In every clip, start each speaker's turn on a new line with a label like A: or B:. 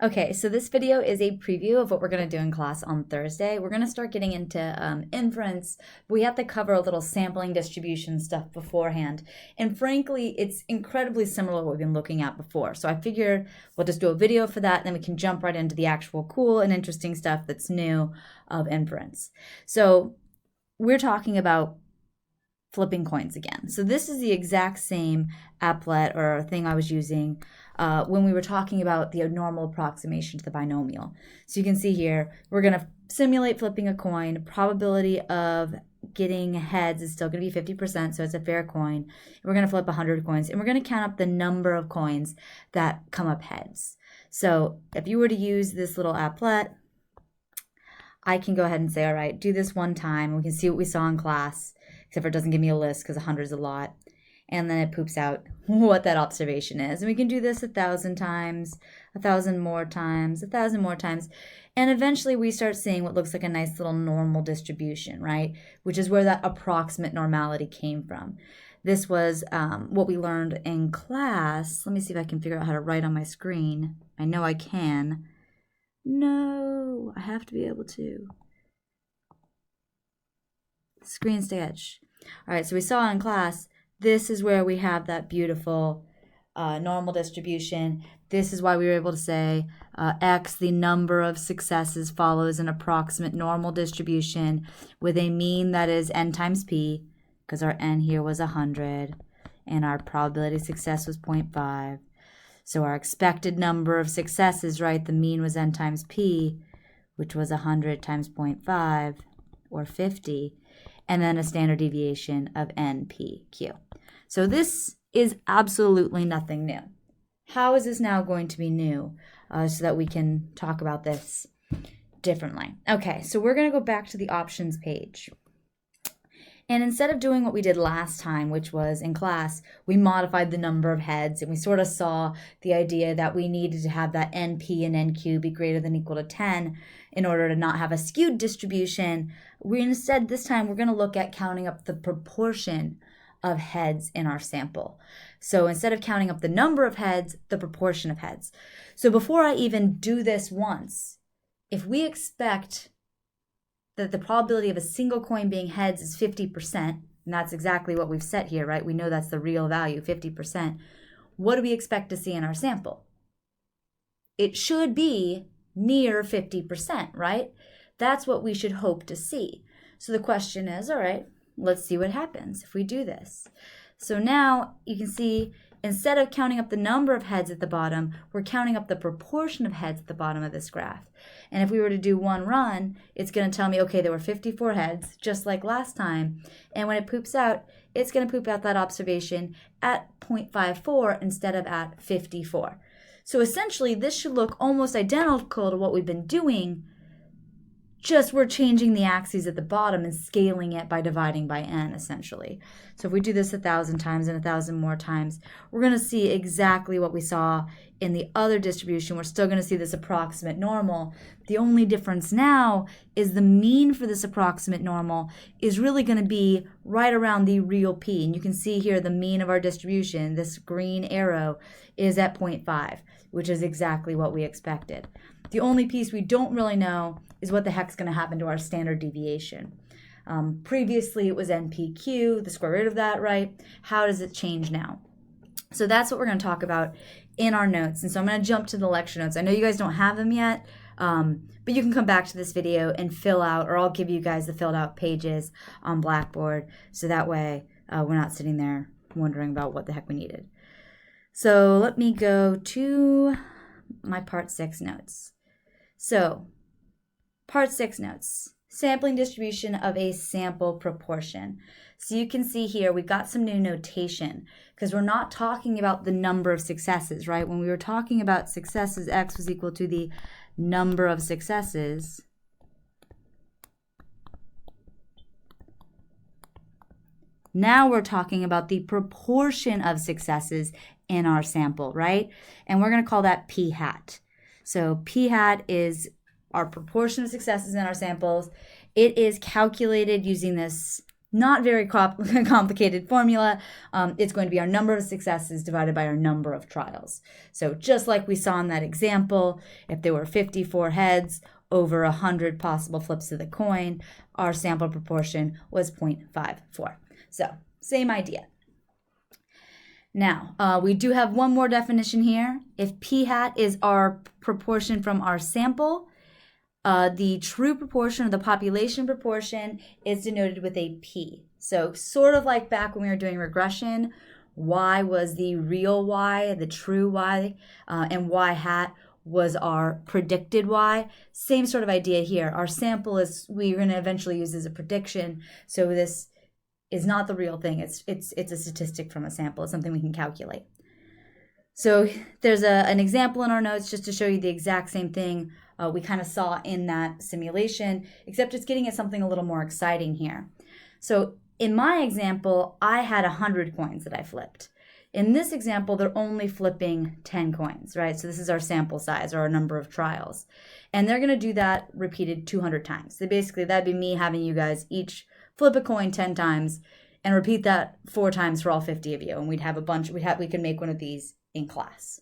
A: Okay, so this video is a preview of what we're going to do in class on Thursday. We're going to start getting into inference. We have to cover a little sampling distribution stuff beforehand. And frankly, it's incredibly similar to what we've been looking at before. So I figured we'll just do a video for that, and then we can jump right into the actual cool and interesting stuff that's new of inference. So we're talking about flipping coins again. So this is the exact same applet or thing I was using when we were talking about the normal approximation to the binomial. So you can see here, we're going to simulate flipping a coin. Probability of getting heads is still going to be 50%, so it's a fair coin. We're going to flip 100 coins, and we're going to count up the number of coins that come up heads. So if you were to use this little applet, I can go ahead and say, all right, do this one time. We can see what we saw in class, except for it doesn't give me a list because 100 is a lot. And then it poops out what that observation is. And we can do this 1,000 times, 1,000 more times, 1,000 more times. And eventually we start seeing what looks like a nice little normal distribution, right? Which is where that approximate normality came from. This was what we learned in class. Let me see if I can figure out how to write on my screen. I know I can. No, I have to be able to. Screen sketch. All right, so we saw in class, this is where we have that beautiful normal distribution. This is why we were able to say X, the number of successes, follows an approximate normal distribution with a mean that is n times p, because our n here was 100, and our probability of success was 0.5. So our expected number of successes, right, the mean was n times p, which was 100 times 0.5, or 50, and then a standard deviation of NPQ. So this is absolutely nothing new. How is this now going to be new so that we can talk about this differently? Okay, so we're going to go back to the options page. And instead of doing what we did last time, which was in class, we modified the number of heads, and we sort of saw the idea that we needed to have that NP and NQ be greater than or equal to 10 in order to not have a skewed distribution. We instead, this time, we're going to look at counting up the proportion of heads in our sample. So instead of counting up the number of heads, the proportion of heads. So before I even do this once, if we expect that the probability of a single coin being heads is 50%, and that's exactly what we've set here, right? We know that's the real value, 50%. What do we expect to see in our sample? It should be near 50%, right? That's what we should hope to see. So the question is, all right, let's see what happens if we do this. So now you can see, instead of counting up the number of heads at the bottom, we're counting up the proportion of heads at the bottom of this graph. And if we were to do one run, it's going to tell me, okay, there were 54 heads, just like last time. And when it poops out, it's going to poop out that observation at 0.54 instead of at 54. So essentially, this should look almost identical to what we've been doing, just we're changing the axes at the bottom and scaling it by dividing by n, essentially. So if we do this 1,000 times and 1,000 more times, we're going to see exactly what we saw in the other distribution. We're still going to see this approximate normal. The only difference now is the mean for this approximate normal is really going to be right around the real p. And you can see here the mean of our distribution, this green arrow, is at 0.5, which is exactly what we expected. The only piece we don't really know is what the heck's going to happen to our standard deviation. Previously, it was NPQ, the square root of that, right? How does it change now? So that's what we're going to talk about in our notes. And so I'm going to jump to the lecture notes. I know you guys don't have them yet, but you can come back to this video and fill out, or I'll give you guys the filled out pages on Blackboard, so that way we're not sitting there wondering about what the heck we needed. So let me go to my Part 6 notes. So, Part 6 notes, sampling distribution of a sample proportion. So you can see here we got some new notation because we're not talking about the number of successes, right? When we were talking about successes, X was equal to the number of successes. Now we're talking about the proportion of successes in our sample, right? And we're going to call that p hat. So p hat is our proportion of successes in our samples. It is calculated using this Not very complicated formula. It's going to be our number of successes divided by our number of trials. So just like we saw in that example, if there were 54 heads over 100 possible flips of the coin, our sample proportion was 0.54. So same idea. Now, we do have one more definition here. If p hat is our proportion from our sample, the true proportion or the population proportion is denoted with a p. So sort of like back when we were doing regression, y was the real y, the true y, and y hat was our predicted y. Same sort of idea here. Our sample is we're going to eventually use as a prediction. So this is not the real thing. It's a statistic from a sample. It's something we can calculate. So there's an example in our notes just to show you the exact same thing we kind of saw in that simulation, except it's getting at something a little more exciting here. So in my example, I had 100 coins that I flipped. In this example, they're only flipping 10 coins, right? So this is our sample size or our number of trials. And they're going to do that repeated 200 times. So basically, that'd be me having you guys each flip a coin 10 times and repeat that 4 times for all 50 of you. And we'd have a bunch, we could make one of these in class.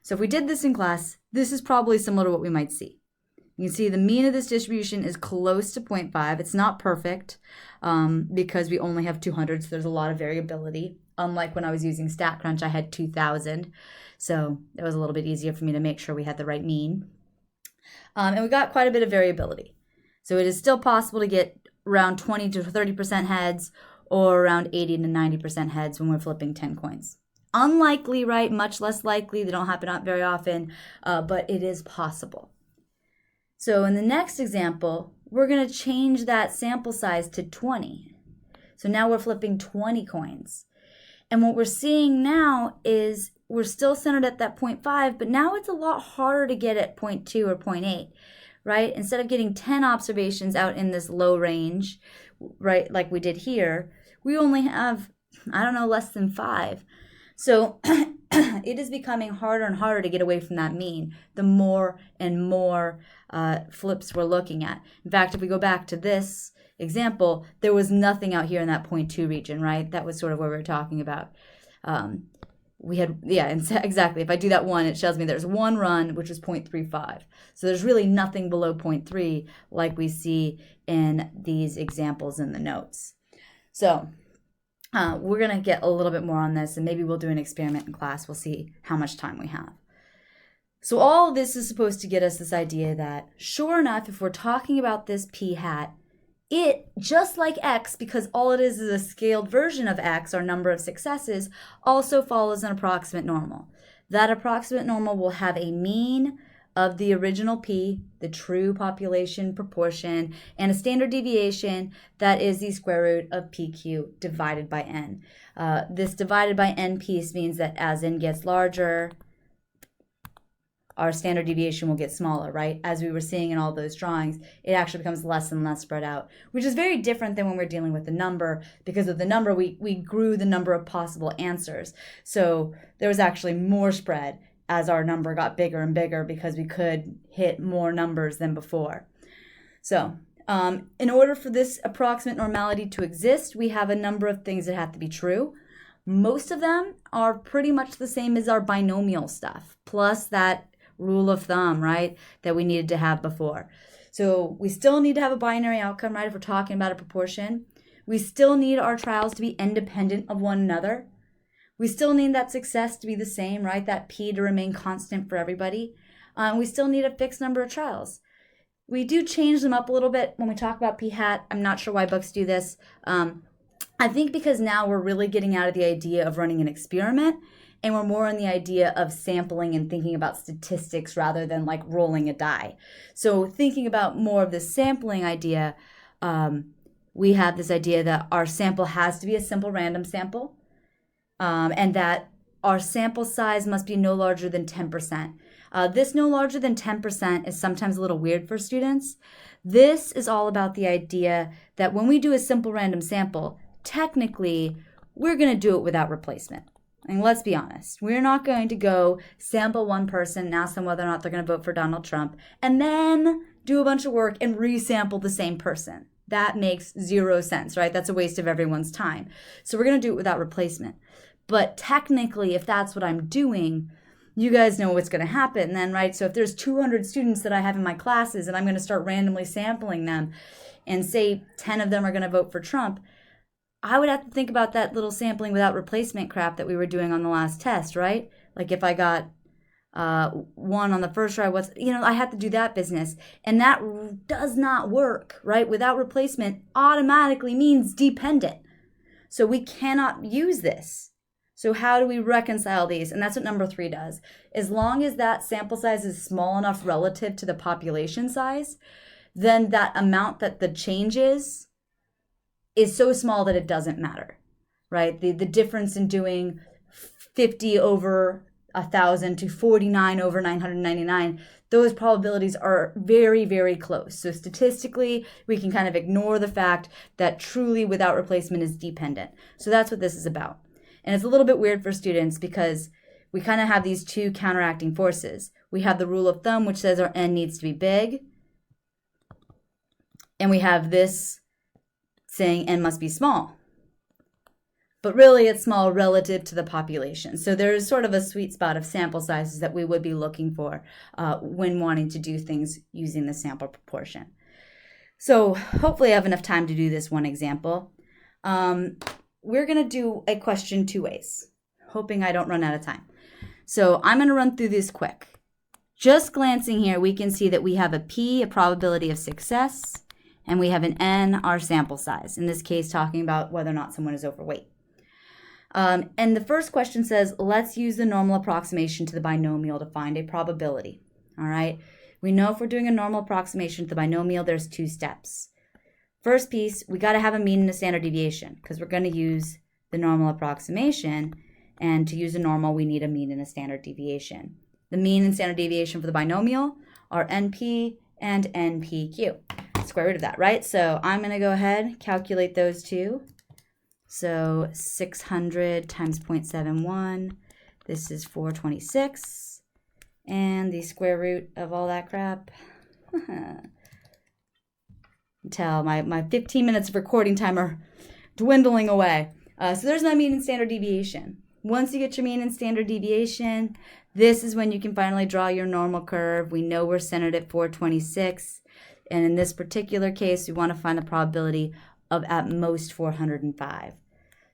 A: So if we did this in class, this is probably similar to what we might see. You can see the mean of this distribution is close to 0.5. It's not perfect because we only have 200, so there's a lot of variability. Unlike when I was using StatCrunch, I had 2,000. So it was a little bit easier for me to make sure we had the right mean. And we got quite a bit of variability. So it is still possible to get around 20 to 30% heads or around 80 to 90% heads when we're flipping 10 coins. Unlikely, right? Much less likely. They don't happen very often, but it is possible. So in the next example, we're going to change that sample size to 20. So now we're flipping 20 coins. And what we're seeing now is we're still centered at that 0.5, but now it's a lot harder to get at 0.2 or 0.8, right? Instead of getting 10 observations out in this low range, right, like we did here, we only have, less than 5. So it is becoming harder and harder to get away from that mean the more and more flips we're looking at. In fact, if we go back to this example, there was nothing out here in that 0.2 region, right? That was sort of what we were talking about. Exactly. If I do that one, it shows me there's one run, which was 0.35. So there's really nothing below 0.3 like we see in these examples in the notes. So we're going to get a little bit more on this, and maybe we'll do an experiment in class. We'll see how much time we have. So all of this is supposed to get us this idea that, sure enough, if we're talking about this p hat, it, just like x, because all it is a scaled version of x, our number of successes, also follows an approximate normal. That approximate normal will have a mean of the original p, the true population proportion, and a standard deviation that is the square root of pq divided by n. This divided by n piece means that as n gets larger, our standard deviation will get smaller, right? As we were seeing in all those drawings, it actually becomes less and less spread out, which is very different than when we're dealing with the number, because with the number, we grew the number of possible answers. So there was actually more spread as our number got bigger and bigger because we could hit more numbers than before. So in order for this approximate normality to exist, we have a number of things that have to be true. Most of them are pretty much the same as our binomial stuff, plus that rule of thumb, right, that we needed to have before. So we still need to have a binary outcome, right, if we're talking about a proportion. We still need our trials to be independent of one another. We still need that success to be the same, right, that p to remain constant for everybody. We still need a fixed number of trials. We do change them up a little bit when we talk about p hat. I'm not sure why books do this. I think because now we're really getting out of the idea of running an experiment, and we're more in the idea of sampling and thinking about statistics rather than like rolling a die. So thinking about more of the sampling idea, we have this idea that our sample has to be a simple random sample, and that our sample size must be no larger than 10%. This no larger than 10% is sometimes a little weird for students. This is all about the idea that when we do a simple random sample, technically, we're going to do it without replacement. And let's be honest, we're not going to go sample one person and ask them whether or not they're going to vote for Donald Trump and then do a bunch of work and resample the same person. That makes zero sense, right? That's a waste of everyone's time. So we're going to do it without replacement. But technically, if that's what I'm doing, you guys know what's going to happen then, right? So if there's 200 students that I have in my classes and I'm going to start randomly sampling them and say 10 of them are going to vote for Trump, I would have to think about that little sampling without replacement crap that we were doing on the last test, right? Like if I got one on the first try, I have to do that business. And that does not work, right? Without replacement automatically means dependent. So we cannot use this. So how do we reconcile these? And that's what number 3 does. As long as that sample size is small enough relative to the population size, then that amount that the change is so small that it doesn't matter, right? The difference in doing 50 over 1,000 to 49 over 999, those probabilities are very, very close. So statistically, we can kind of ignore the fact that truly without replacement is dependent. So that's what this is about. And it's a little bit weird for students because we kind of have these two counteracting forces. We have the rule of thumb, which says our n needs to be big. And we have this saying n must be small. But really, it's small relative to the population. So there's sort of a sweet spot of sample sizes that we would be looking for when wanting to do things using the sample proportion. So hopefully I have enough time to do this one example. We're going to do a question 2 ways, hoping I don't run out of time. So I'm going to run through this quick. Just glancing here, we can see that we have a P, a probability of success, and we have an N, our sample size. In this case, talking about whether or not someone is overweight. And the first question says, let's use the normal approximation to the binomial to find a probability. All right. We know if we're doing a normal approximation to the binomial, there's 2 steps. First piece, we got to have a mean and a standard deviation because we're going to use the normal approximation. And to use a normal, we need a mean and a standard deviation. The mean and standard deviation for the binomial are NP and NPQ. Square root of that, right? So I'm going to go ahead, calculate those two. So 600 times 0.71, this is 426. And the square root of all that crap. Until my 15 minutes of recording time are dwindling away. So there's my mean and standard deviation. Once you get your mean and standard deviation, this is when you can finally draw your normal curve. We know we're centered at 426. And in this particular case, we want to find the probability of at most 405.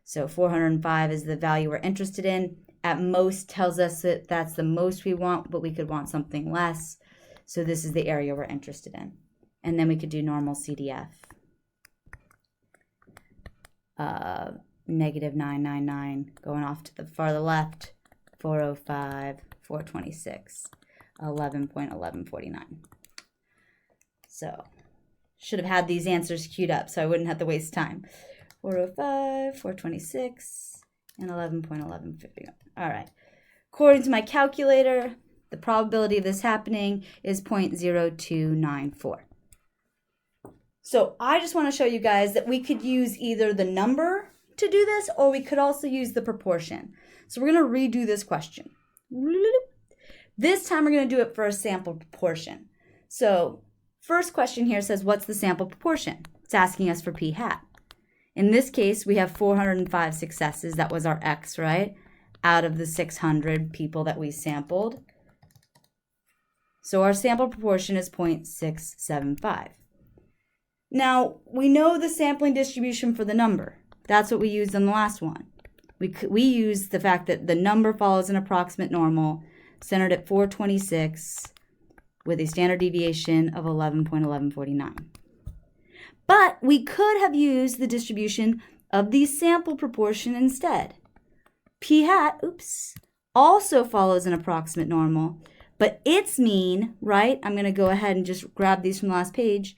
A: So 405 is the value we're interested in. At most tells us that that's the most we want, but we could want something less. So this is the area we're interested in. And then we could do normal CDF. Negative 999 going off to the farther left, 405, 426, 11.1149. So should have had these answers queued up so I wouldn't have to waste time. 405, 426, and 11.1151. All right. According to my calculator, the probability of this happening is 0.0294. So I just want to show you guys that we could use either the number to do this, or we could also use the proportion. So we're going to redo this question. This time we're going to do it for a sample proportion. So first question here says, what's the sample proportion? It's asking us for p hat. In this case, we have 405 successes. That was our X, right? Out of the 600 people that we sampled. So our sample proportion is 0.675. Now, we know the sampling distribution for the number. That's what we used on the last one. We used the fact that the number follows an approximate normal centered at 426 with a standard deviation of 11.1149. But we could have used the distribution of the sample proportion instead. P hat, also follows an approximate normal, but its mean, right? I'm going to go ahead and just grab these from the last page.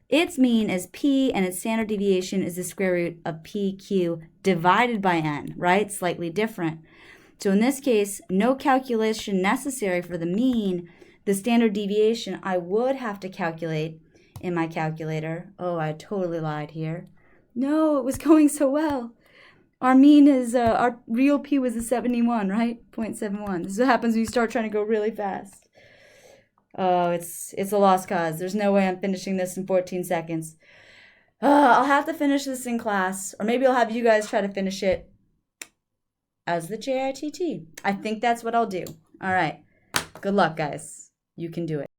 A: Its mean is P and its standard deviation is the square root of PQ divided by N, right? Slightly different. So in this case, no calculation necessary for the mean. The standard deviation I would have to calculate in my calculator. Oh, I totally lied here. No, it was going so well. Our mean is, our real P was a 71, right? 0.71. This is what happens when you start trying to go really fast. Oh, it's a lost cause. There's no way I'm finishing this in 14 seconds. I'll have to finish this in class, or maybe I'll have you guys try to finish it as the JITT. I think that's what I'll do. All right. Good luck, guys. You can do it.